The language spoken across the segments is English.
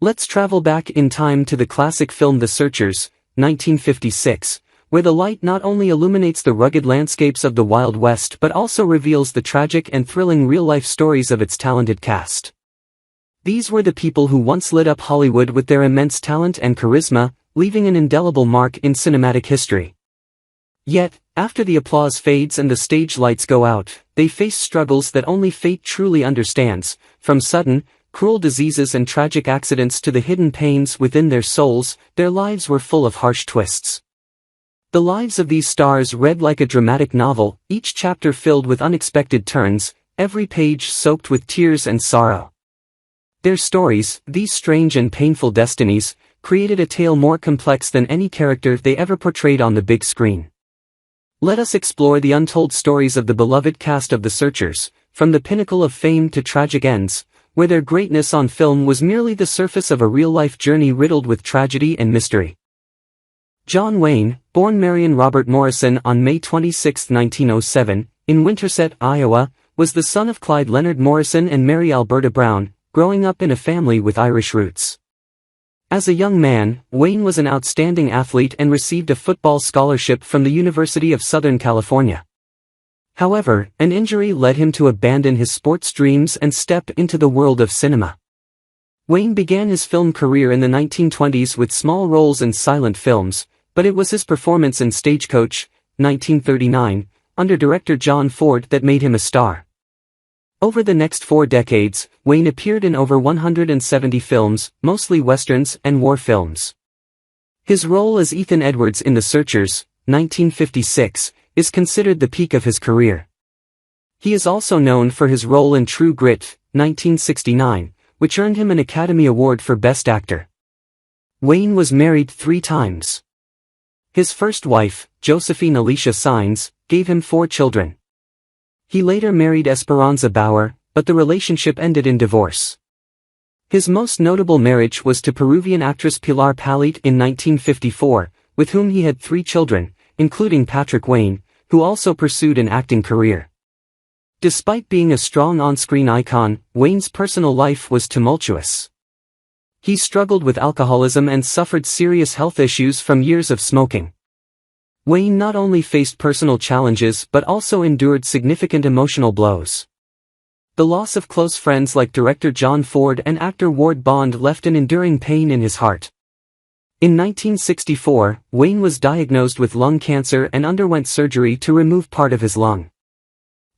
Let's travel back in time to the classic film The Searchers, 1956, where the light not only illuminates the rugged landscapes of the Wild West but also reveals the tragic and thrilling real-life stories of its talented cast. These were the people who once lit up Hollywood with their immense talent and charisma, leaving an indelible mark in cinematic history. Yet, after the applause fades and the stage lights go out, they face struggles that only fate truly understands, from sudden, cruel diseases and tragic accidents to the hidden pains within their souls. Their lives were full of harsh twists. The lives of these stars read like a dramatic novel, each chapter filled with unexpected turns, every page soaked with tears and sorrow. Their stories, these strange and painful destinies, created a tale more complex than any character they ever portrayed on the big screen. Let us explore the untold stories of the beloved cast of The Searchers, from the pinnacle of fame to tragic ends, where their greatness on film was merely the surface of a real-life journey riddled with tragedy and mystery. John Wayne, born Marion Robert Morrison on May 26, 1907, in Winterset, Iowa, was the son of Clyde Leonard Morrison and Mary Alberta Brown, growing up in a family with Irish roots. As a young man, Wayne was an outstanding athlete and received a football scholarship from the University of Southern California. However, an injury led him to abandon his sports dreams and step into the world of cinema. Wayne began his film career in the 1920s with small roles in silent films, but it was his performance in Stagecoach, 1939, under director John Ford that made him a star. Over the next 4 decades, Wayne appeared in over 170 films, mostly westerns and war films. His role as Ethan Edwards in The Searchers, 1956, is considered the peak of his career. He is also known for his role in True Grit, 1969, which earned him an Academy Award for Best Actor. Wayne was married 3 times. His first wife, Josephine Alicia Sines, gave him 4 children. He later married Esperanza Bauer, but the relationship ended in divorce. His most notable marriage was to Peruvian actress Pilar Palit in 1954, with whom he had 3 children, including Patrick Wayne, who also pursued an acting career. Despite being a strong on-screen icon, Wayne's personal life was tumultuous. He struggled with alcoholism and suffered serious health issues from years of smoking. Wayne not only faced personal challenges but also endured significant emotional blows. The loss of close friends like director John Ford and actor Ward Bond left an enduring pain in his heart. In 1964, Wayne was diagnosed with lung cancer and underwent surgery to remove part of his lung.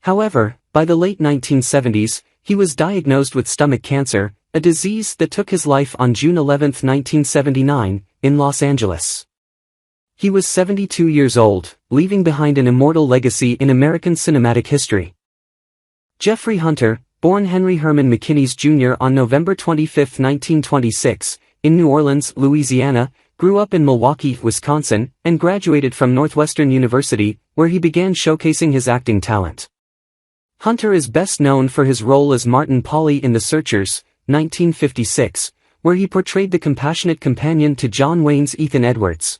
However, by the late 1970s, he was diagnosed with stomach cancer, a disease that took his life on June 11, 1979, in Los Angeles. He was 72 years old, leaving behind an immortal legacy in American cinematic history. Jeffrey Hunter, born Henry Herman McInnes Jr. on November 25, 1926, in New Orleans, Louisiana, grew up in Milwaukee, Wisconsin, and graduated from Northwestern University, where he began showcasing his acting talent. Hunter is best known for his role as Martin Pauly in The Searchers, 1956, where he portrayed the compassionate companion to John Wayne's Ethan Edwards.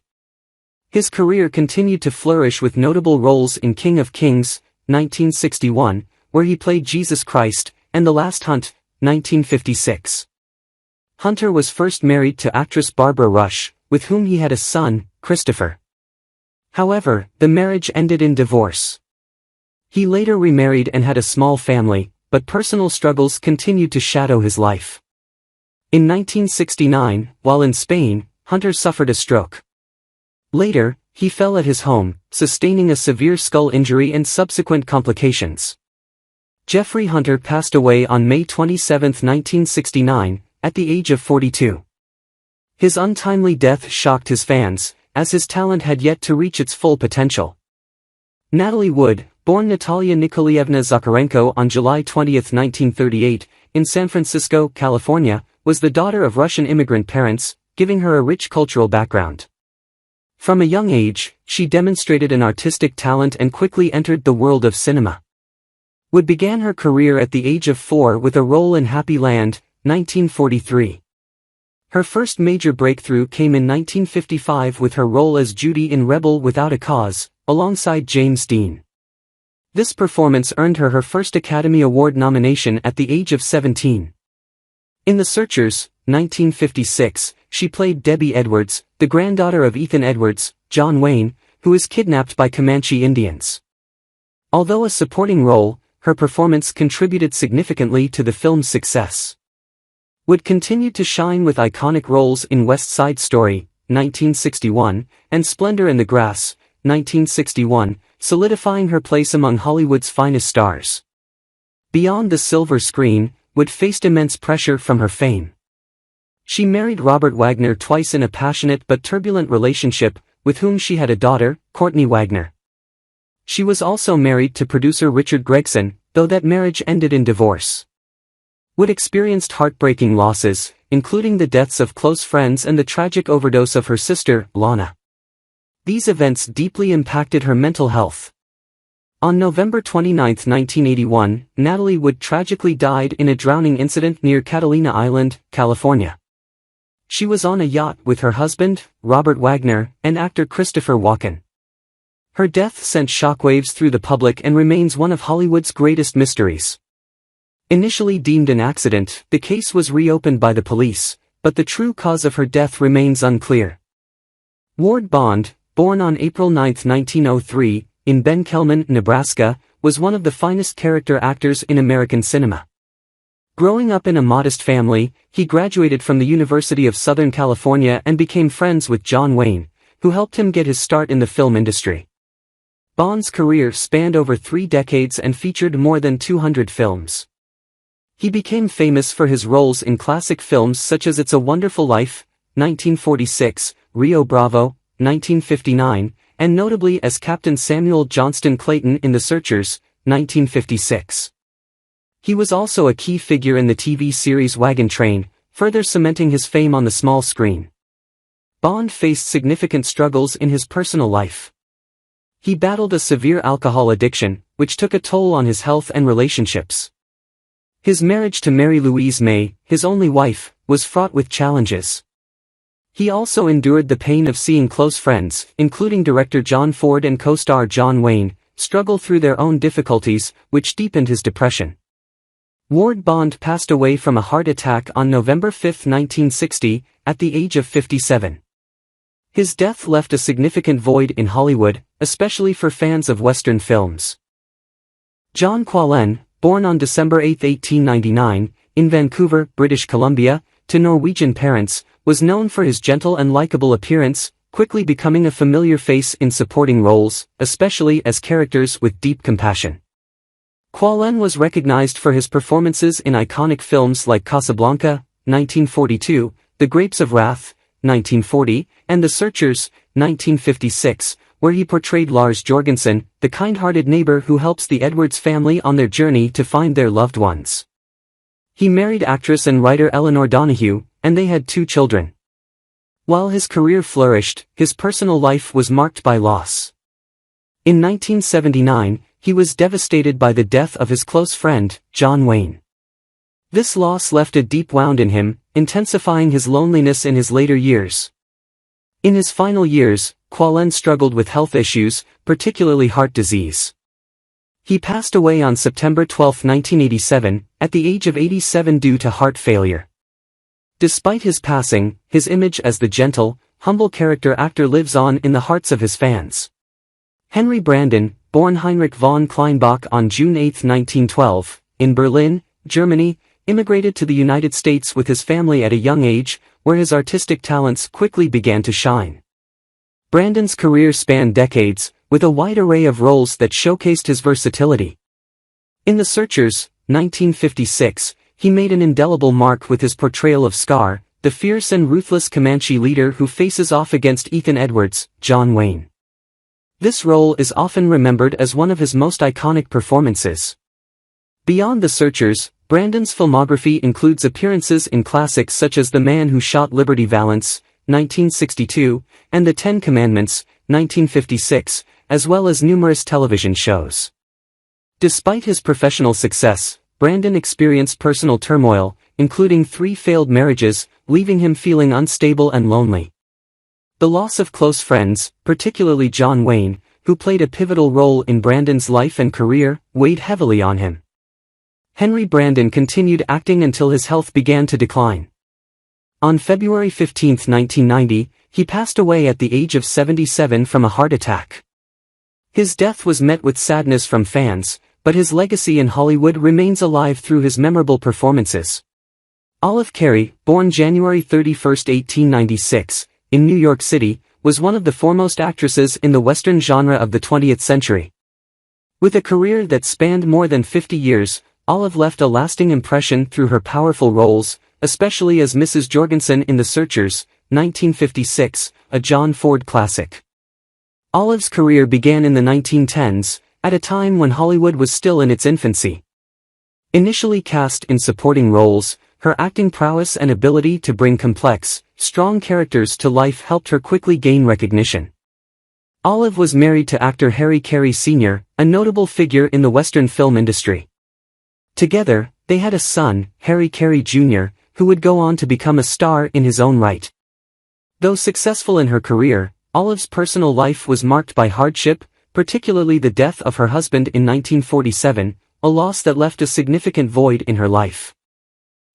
His career continued to flourish with notable roles in King of Kings, 1961, where he played Jesus Christ, and The Last Hunt, 1956. Hunter was first married to actress Barbara Rush, with whom he had a son, Christopher. However, the marriage ended in divorce. He later remarried and had a small family, but personal struggles continued to shadow his life. In 1969, while in Spain, Hunter suffered a stroke. Later, he fell at his home, sustaining a severe skull injury and subsequent complications. Jeffrey Hunter passed away on May 27, 1969, at the age of 42. His untimely death shocked his fans, as his talent had yet to reach its full potential. Natalie Wood, born Natalia Nikolaevna Zakharenko on July 20, 1938, in San Francisco, California, was the daughter of Russian immigrant parents, giving her a rich cultural background. From a young age, she demonstrated an artistic talent and quickly entered the world of cinema. Wood began her career at the age of 4 with a role in Happy Land, 1943. Her first major breakthrough came in 1955 with her role as Judy in Rebel Without a Cause, alongside James Dean. This performance earned her her first Academy Award nomination at the age of 17. In The Searchers, 1956, she played Debbie Edwards, the granddaughter of Ethan Edwards, John Wayne, who is kidnapped by Comanche Indians. Although a supporting role, her performance contributed significantly to the film's success. Wood continued to shine with iconic roles in West Side Story, 1961, and Splendor in the Grass, 1961, solidifying her place among Hollywood's finest stars. Beyond the silver screen, Wood faced immense pressure from her fame. She married Robert Wagner twice in a passionate but turbulent relationship, with whom she had a daughter, Courtney Wagner. She was also married to producer Richard Gregson, though that marriage ended in divorce. Wood experienced heartbreaking losses, including the deaths of close friends and the tragic overdose of her sister, Lana. These events deeply impacted her mental health. On November 29, 1981, Natalie Wood tragically died in a drowning incident near Catalina Island, California. She was on a yacht with her husband, Robert Wagner, and actor Christopher Walken. Her death sent shockwaves through the public and remains one of Hollywood's greatest mysteries. Initially deemed an accident, the case was reopened by the police, but the true cause of her death remains unclear. Ward Bond, born on April 9, 1903, in Ben Kelman, Nebraska, was one of the finest character actors in American cinema. Growing up in a modest family, he graduated from the University of Southern California and became friends with John Wayne, who helped him get his start in the film industry. Bond's career spanned over 3 decades and featured more than 200 films. He became famous for his roles in classic films such as It's a Wonderful Life, 1946, Rio Bravo, 1959, and notably as Captain Samuel Johnston Clayton in The Searchers, 1956. He was also a key figure in the TV series Wagon Train, further cementing his fame on the small screen. Bond faced significant struggles in his personal life. He battled a severe alcohol addiction, which took a toll on his health and relationships. His marriage to Mary Louise May, his only wife, was fraught with challenges. He also endured the pain of seeing close friends, including director John Ford and co-star John Wayne, struggle through their own difficulties, which deepened his depression. Ward Bond passed away from a heart attack on November 5, 1960, at the age of 57. His death left a significant void in Hollywood, especially for fans of Western films. John Quen, born on December 8, 1899, in Vancouver, British Columbia, to Norwegian parents, was known for his gentle and likable appearance, quickly becoming a familiar face in supporting roles, especially as characters with deep compassion. Quen was recognized for his performances in iconic films like Casablanca, 1942, The Grapes of Wrath, 1940, and The Searchers, 1956, where he portrayed Lars Jorgensen, the kind-hearted neighbor who helps the Edwards family on their journey to find their loved ones. He married actress and writer Eleanor Donahue, and they had 2 children. While his career flourished, his personal life was marked by loss. In 1979, he was devastated by the death of his close friend, John Wayne. This loss left a deep wound in him, intensifying his loneliness in his later years. In his final years, Quen struggled with health issues, particularly heart disease. He passed away on September 12, 1987, at the age of 87 due to heart failure. Despite his passing, his image as the gentle, humble character actor lives on in the hearts of his fans. Henry Brandon, born Heinrich von Kleinbach on June 8, 1912, in Berlin, Germany, immigrated to the United States with his family at a young age, where his artistic talents quickly began to shine. Brandon's career spanned decades, with a wide array of roles that showcased his versatility. In The Searchers, 1956, he made an indelible mark with his portrayal of Scar, the fierce and ruthless Comanche leader who faces off against Ethan Edwards, John Wayne. This role is often remembered as one of his most iconic performances. Beyond The Searchers, Brandon's filmography includes appearances in classics such as The Man Who Shot Liberty Valance, 1962, and The 10 Commandments, 1956, as well as numerous television shows. Despite his professional success, Brandon experienced personal turmoil, including 3 failed marriages, leaving him feeling unstable and lonely. The loss of close friends, particularly John Wayne, who played a pivotal role in Brandon's life and career, weighed heavily on him. Henry Brandon continued acting until his health began to decline. On February 15, 1990, he passed away at the age of 77 from a heart attack. His death was met with sadness from fans, but his legacy in Hollywood remains alive through his memorable performances. Olive Kery, born January 31, 1896, in New York City, was one of the foremost actresses in the Western genre of the 20th century. With a career that spanned more than 50 years, Olive left a lasting impression through her powerful roles, especially as Mrs. Jorgensen in The Searchers, 1956, a John Ford classic. Olive's career began in the 1910s, at a time when Hollywood was still in its infancy. Initially cast in supporting roles, her acting prowess and ability to bring complex, strong characters to life helped her quickly gain recognition. Olive was married to actor Harry Carey Sr., a notable figure in the Western film industry. Together, they had a son, Harry Carey Jr., who would go on to become a star in his own right. Though successful in her career, Olive's personal life was marked by hardship, particularly the death of her husband in 1947, a loss that left a significant void in her life.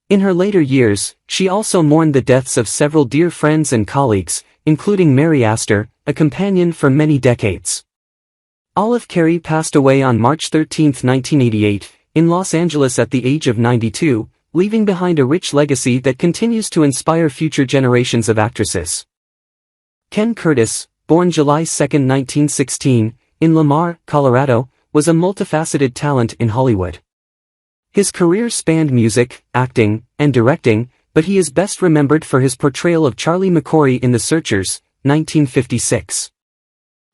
In her later years, she also mourned the deaths of several dear friends and colleagues, including Mary Astor, a companion for many decades. Olive Kery passed away on March 13, 1988, in Los Angeles at the age of 92, leaving behind a rich legacy that continues to inspire future generations of actresses. Ken Curtis, born July 2, 1916, in Lamar, Colorado, was a multifaceted talent in Hollywood. His career spanned music, acting, and directing, but he is best remembered for his portrayal of Charlie McCory in The Searchers, 1956.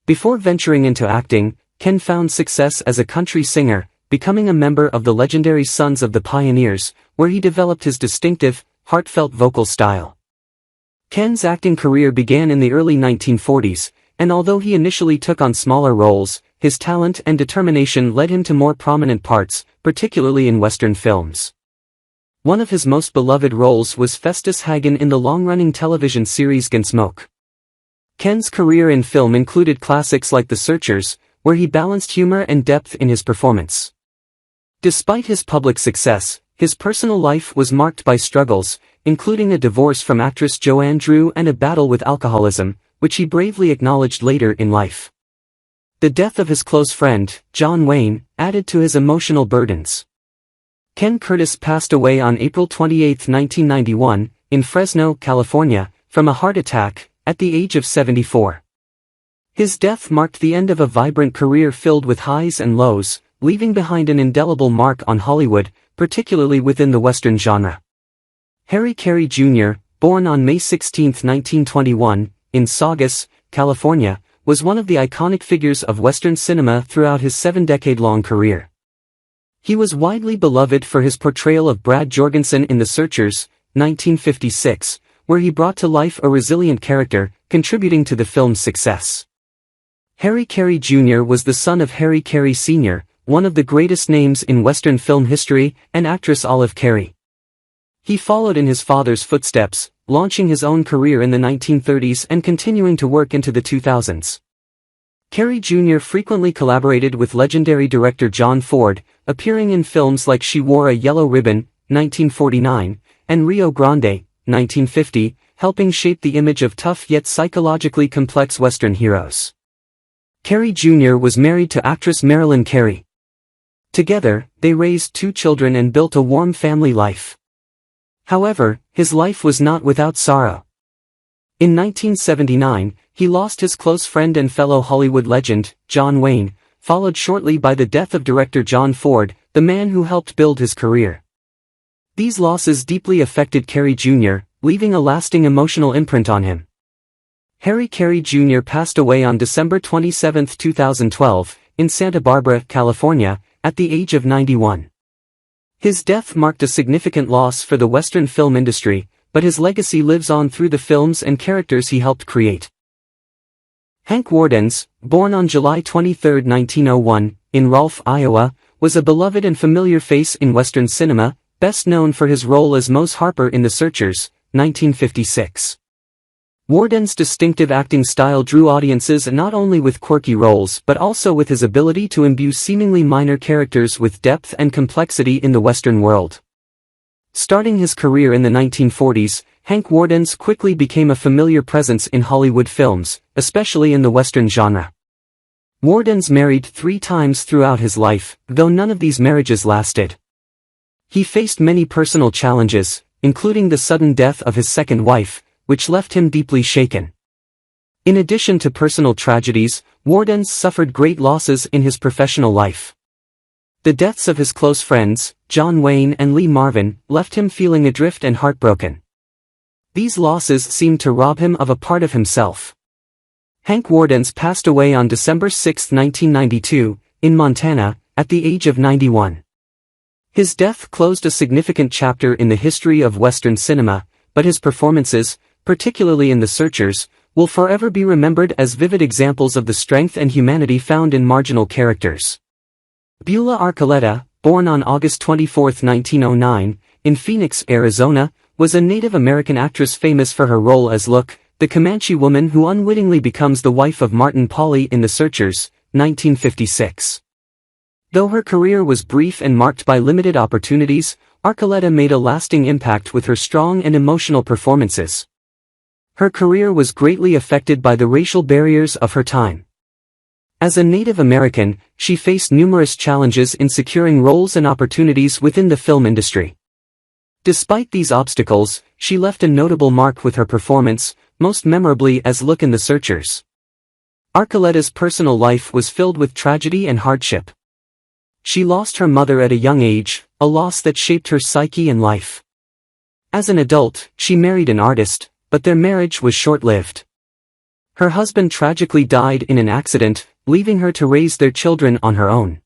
Before venturing into acting, Ken found success as a country singer, becoming a member of the legendary Sons of the Pioneers, where he developed his distinctive, heartfelt vocal style. Ken's acting career began in the early 1940s, and although he initially took on smaller roles, his talent and determination led him to more prominent parts, particularly in Western films. One of his most beloved roles was Festus Hagen in the long-running television series Gunsmoke. Ken's career in film included classics like The Searchers, where he balanced humor and depth in his performance. Despite his public success, his personal life was marked by struggles, including a divorce from actress Joanne Dru and a battle with alcoholism, which he bravely acknowledged later in life. The death of his close friend, John Wayne, added to his emotional burdens. Ken Curtis passed away on April 28, 1991, in Fresno, California, from a heart attack, at the age of 74. His death marked the end of a vibrant career filled with highs and lows, leaving behind an indelible mark on Hollywood, particularly within the Western genre. Harry Carey Jr., born on May 16, 1921, in Saugus, California, was one of the iconic figures of Western cinema throughout his 7-decade-long career. He was widely beloved for his portrayal of Brad Jorgensen in The Searchers, 1956, where he brought to life a resilient character, contributing to the film's success. Harry Carey Jr. was the son of Harry Carey Sr., one of the greatest names in Western film history, and actress Olive Kery. He followed in his father's footsteps, launching his own career in the 1930s and continuing to work into the 2000s. Carey Jr. frequently collaborated with legendary director John Ford, appearing in films like She Wore a Yellow Ribbon, 1949, and Rio Grande, 1950, helping shape the image of tough yet psychologically complex Western heroes. Carey Jr. was married to actress Marilyn Kery. Together, they raised 2 children and built a warm family life. However, his life was not without sorrow. In 1979, he lost his close friend and fellow Hollywood legend, John Wayne, followed shortly by the death of director John Ford, the man who helped build his career. These losses deeply affected Carey Jr., leaving a lasting emotional imprint on him. Harry Carey Jr. passed away on December 27, 2012, in Santa Barbara, California, at the age of 91. His death marked a significant loss for the Western film industry, but his legacy lives on through the films and characters he helped create. Hank Wardens, born on July 23, 1901, in Rolfe, Iowa, was a beloved and familiar face in Western cinema, best known for his role as Mose Harper in The Searchers, 1956. Warden's distinctive acting style drew audiences not only with quirky roles but also with his ability to imbue seemingly minor characters with depth and complexity in the Western world. Starting his career in the 1940s, Hank Wardens quickly became a familiar presence in Hollywood films, especially in the Western genre. Wardens married 3 times throughout his life, though none of these marriages lasted. He faced many personal challenges, including the sudden death of his second wife, which left him deeply shaken. In addition to personal tragedies, Wardens suffered great losses in his professional life. The deaths of his close friends, John Wayne and Lee Marvin, left him feeling adrift and heartbroken. These losses seemed to rob him of a part of himself. Hank Wardens passed away on December 6, 1992, in Montana, at the age of 91. His death closed a significant chapter in the history of Western cinema, but his performances, particularly in The Searchers, will forever be remembered as vivid examples of the strength and humanity found in marginal characters. Beulah Archuleta, born on August 24, 1909, in Phoenix, Arizona, was a Native American actress famous for her role as Look, the Comanche woman who unwittingly becomes the wife of Martin Pauly in The Searchers, 1956. Though her career was brief and marked by limited opportunities, Archuleta made a lasting impact with her strong and emotional performances. Her career was greatly affected by the racial barriers of her time. As a Native American, she faced numerous challenges in securing roles and opportunities within the film industry. Despite these obstacles, she left a notable mark with her performance, most memorably as Look in The Searchers. Archuleta's personal life was filled with tragedy and hardship. She lost her mother at a young age, a loss that shaped her psyche and life. As an adult, she married an artist, but their marriage was short-lived. Her husband tragically died in an accident, leaving her to raise their children on her own.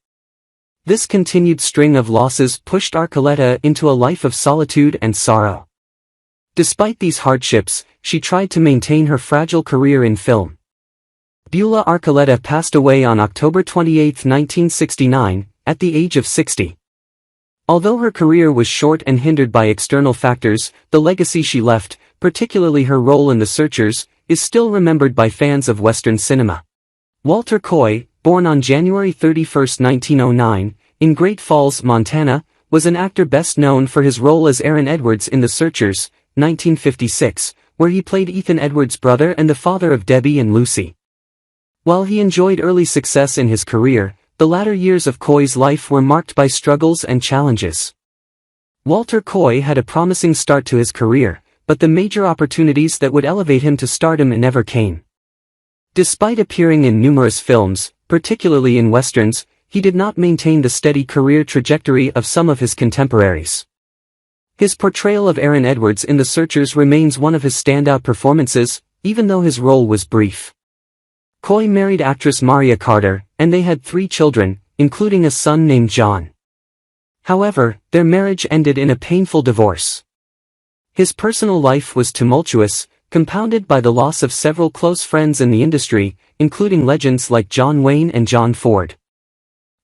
This continued string of losses pushed Archuleta into a life of solitude and sorrow. Despite these hardships, she tried to maintain her fragile career in film. Beulah Archuleta passed away on October 28, 1969, at the age of 60. Although her career was short and hindered by external factors, the legacy she left, particularly her role in The Searchers, is still remembered by fans of Western cinema. Walter Coy, born on January 31, 1909, in Great Falls, Montana, was an actor best known for his role as Aaron Edwards in The Searchers, 1956, where he played Ethan Edwards' brother and the father of Debbie and Lucy. While he enjoyed early success in his career, the latter years of Coy's life were marked by struggles and challenges. Walter Coy had a promising start to his career, but the major opportunities that would elevate him to stardom never came. Despite appearing in numerous films, particularly in westerns, he did not maintain the steady career trajectory of some of his contemporaries. His portrayal of Aaron Edwards in The Searchers remains one of his standout performances, even though his role was brief. Coy married actress Maria Carter, and they had 3 children, including a son named John. However, their marriage ended in a painful divorce. His personal life was tumultuous, compounded by the loss of several close friends in the industry, including legends like John Wayne and John Ford.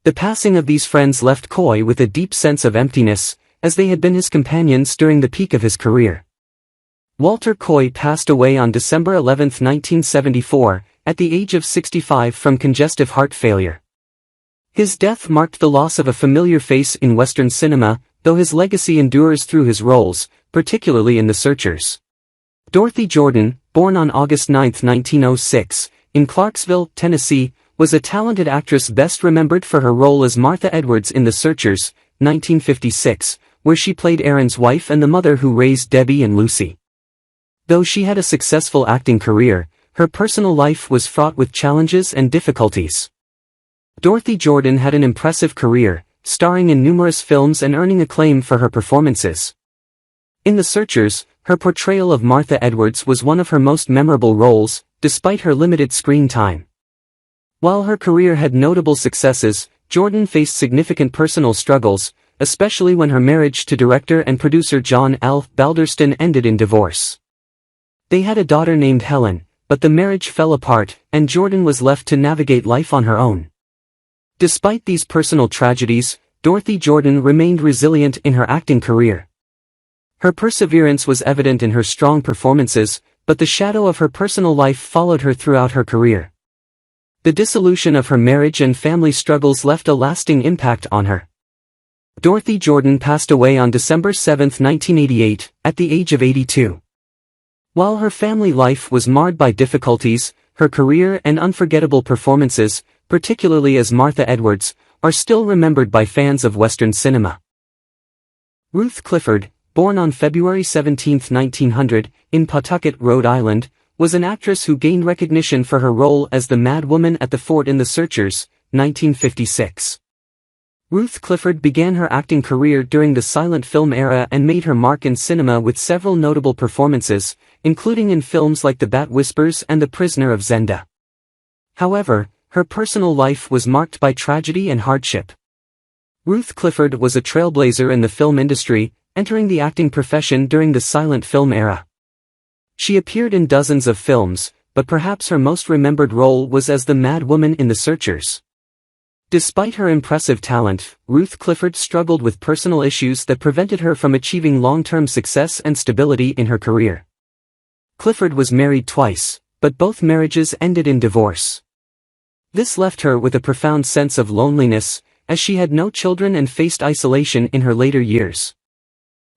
The passing of these friends left Coy with a deep sense of emptiness, as they had been his companions during the peak of his career. Walter Coy passed away on December 11, 1974, at the age of 65 from congestive heart failure. His death marked the loss of a familiar face in Western cinema, though his legacy endures through his roles, particularly in The Searchers. Dorothy Jordan, born on August 9, 1906, in Clarksville, Tennessee, was a talented actress best remembered for her role as Martha Edwards in The Searchers, 1956, where she played Aaron's wife and the mother who raised Debbie and Lucy. Though she had a successful acting career, her personal life was fraught with challenges and difficulties. Dorothy Jordan had an impressive career, starring in numerous films and earning acclaim for her performances. In The Searchers, her portrayal of Martha Edwards was one of her most memorable roles, despite her limited screen time. While her career had notable successes, Jordan faced significant personal struggles, especially when her marriage to director and producer John L. Balderston ended in divorce. They had a daughter named Helen, but the marriage fell apart, and Jordan was left to navigate life on her own. Despite these personal tragedies, Dorothy Jordan remained resilient in her acting career. Her perseverance was evident in her strong performances, but the shadow of her personal life followed her throughout her career. The dissolution of her marriage and family struggles left a lasting impact on her. Dorothy Jordan passed away on December 7, 1988, at the age of 82. While her family life was marred by difficulties, her career and unforgettable performances, particularly as Martha Edwards, are still remembered by fans of Western cinema. Ruth Clifford, born on February 17, 1900, in Pawtucket, Rhode Island, was an actress who gained recognition for her role as the Mad Woman at the Fort in The Searchers, 1956. Ruth Clifford began her acting career during the silent film era and made her mark in cinema with several notable performances, including in films like The Bat Whispers and The Prisoner of Zenda. However, her personal life was marked by tragedy and hardship. Ruth Clifford was a trailblazer in the film industry, entering the acting profession during the silent film era. She appeared in dozens of films, but perhaps her most remembered role was as the Mad Woman in The Searchers. Despite her impressive talent, Ruth Clifford struggled with personal issues that prevented her from achieving long-term success and stability in her career. Clifford was married twice, but both marriages ended in divorce. This left her with a profound sense of loneliness, as she had no children and faced isolation in her later years.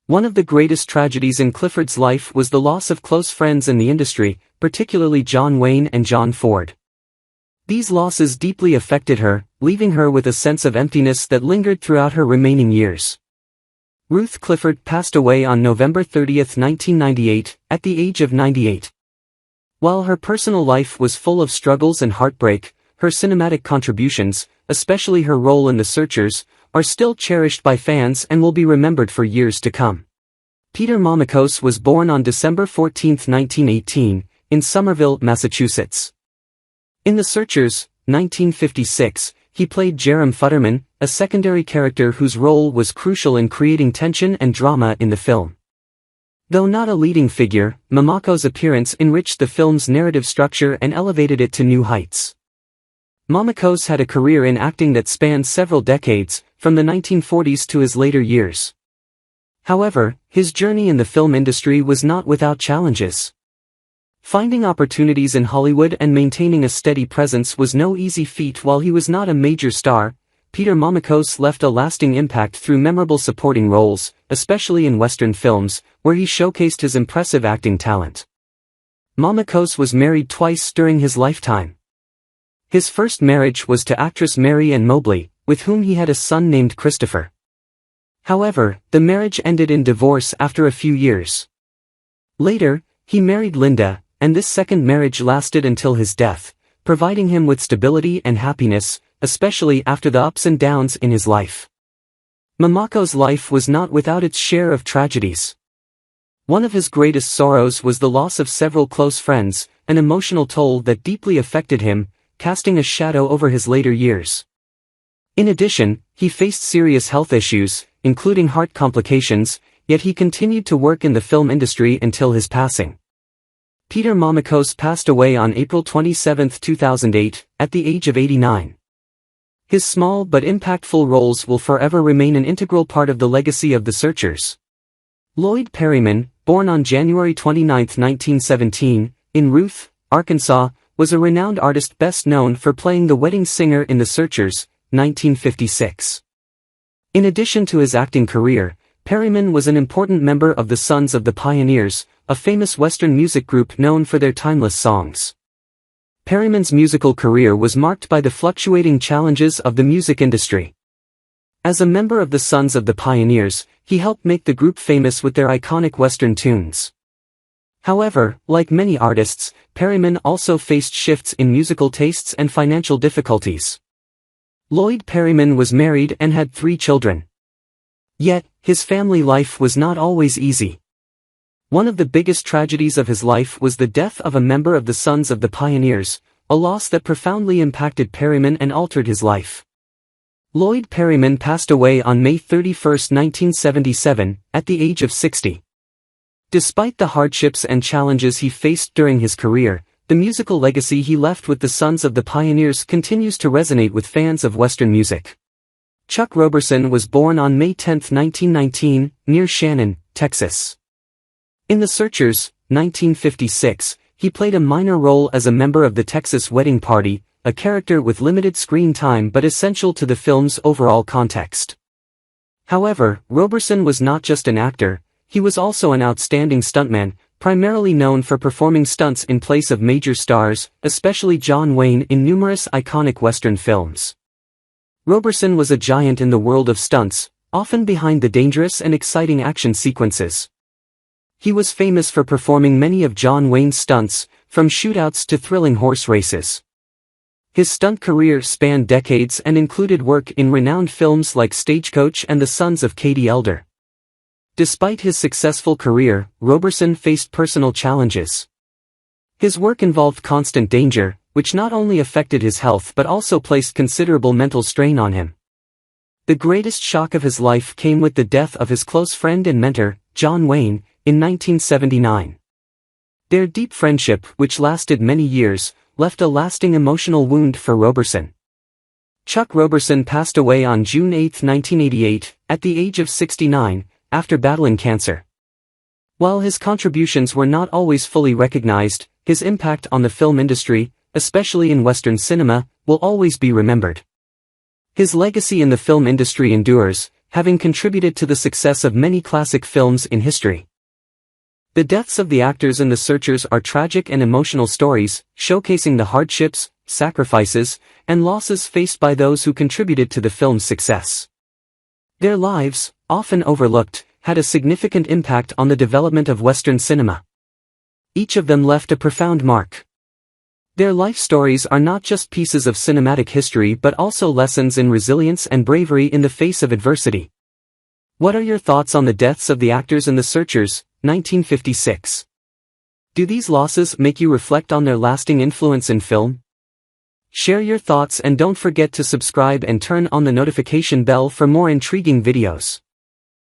One of the greatest tragedies in Clifford's life was the loss of close friends in the industry, particularly John Wayne and John Ford. These losses deeply affected her, leaving her with a sense of emptiness that lingered throughout her remaining years. Ruth Clifford passed away on November 30, 1998, at the age of 98. While her personal life was full of struggles and heartbreak, her cinematic contributions, especially her role in The Searchers, are still cherished by fans and will be remembered for years to come. Peter Morikos was born on December 14, 1918, in Somerville, Massachusetts. In The Searchers, 1956, he played Jerem Futterman, a secondary character whose role was crucial in creating tension and drama in the film. Though not a leading figure, Morikos' appearance enriched the film's narrative structure and elevated it to new heights. Morikos had a career in acting that spanned several decades, from the 1940s to his later years. However, his journey in the film industry was not without challenges. Finding opportunities in Hollywood and maintaining a steady presence was no easy feat. While he was not a major star, Peter Morikos left a lasting impact through memorable supporting roles, especially in Western films, where he showcased his impressive acting talent. Morikos was married twice during his lifetime. His first marriage was to actress Mary Ann Mobley, with whom he had a son named Christopher. However, the marriage ended in divorce after a few years. Later, he married Linda, and this second marriage lasted until his death, providing him with stability and happiness, especially after the ups and downs in his life. Morikos' life was not without its share of tragedies. One of his greatest sorrows was the loss of several close friends, an emotional toll that deeply affected him, casting a shadow over his later years. In addition, he faced serious health issues, including heart complications, yet he continued to work in the film industry until his passing. Peter Morikos passed away on April 27, 2008, at the age of 89. His small but impactful roles will forever remain an integral part of the legacy of The Searchers. Lloyd Perryman, born on January 29, 1917, in Ruth, Arkansas, was a renowned artist best known for playing the wedding singer in The Searchers, 1956. In addition to his acting career, Perryman was an important member of the Sons of the Pioneers, a famous Western music group known for their timeless songs. Perryman's musical career was marked by the fluctuating challenges of the music industry. As a member of the Sons of the Pioneers, he helped make the group famous with their iconic Western tunes. However, like many artists, Perryman also faced shifts in musical tastes and financial difficulties. Lloyd Perryman was married and had 3 children. Yet, his family life was not always easy. One of the biggest tragedies of his life was the death of a member of the Sons of the Pioneers, a loss that profoundly impacted Perryman and altered his life. Lloyd Perryman passed away on May 31, 1977, at the age of 60. Despite the hardships and challenges he faced during his career, the musical legacy he left with the Sons of the Pioneers continues to resonate with fans of Western music. Chuck Roberson was born on May 10, 1919, near Shannon, Texas. In The Searchers, 1956, he played a minor role as a member of the Texas Wedding Party, a character with limited screen time but essential to the film's overall context. However, Roberson was not just an actor, he was also an outstanding stuntman, primarily known for performing stunts in place of major stars, especially John Wayne in numerous iconic Western films. Roberson was a giant in the world of stunts, often behind the dangerous and exciting action sequences. He was famous for performing many of John Wayne's stunts, from shootouts to thrilling horse races. His stunt career spanned decades and included work in renowned films like Stagecoach and The Sons of Katie Elder. Despite his successful career, Roberson faced personal challenges. His work involved constant danger, which not only affected his health but also placed considerable mental strain on him. The greatest shock of his life came with the death of his close friend and mentor, John Wayne, in 1979. Their deep friendship, which lasted many years, left a lasting emotional wound for Roberson. Chuck Roberson passed away on June 8, 1988, at the age of 69, after battling cancer. While his contributions were not always fully recognized, his impact on the film industry, especially in Western cinema, will always be remembered. His legacy in the film industry endures, having contributed to the success of many classic films in history. The deaths of the actors in The Searchers are tragic and emotional stories, showcasing the hardships, sacrifices, and losses faced by those who contributed to the film's success. Their lives, often overlooked, had a significant impact on the development of Western cinema. Each of them left a profound mark. Their life stories are not just pieces of cinematic history but also lessons in resilience and bravery in the face of adversity. What are your thoughts on the deaths of the actors in The Searchers, 1956? Do these losses make you reflect on their lasting influence in film? Share your thoughts and don't forget to subscribe and turn on the notification bell for more intriguing videos.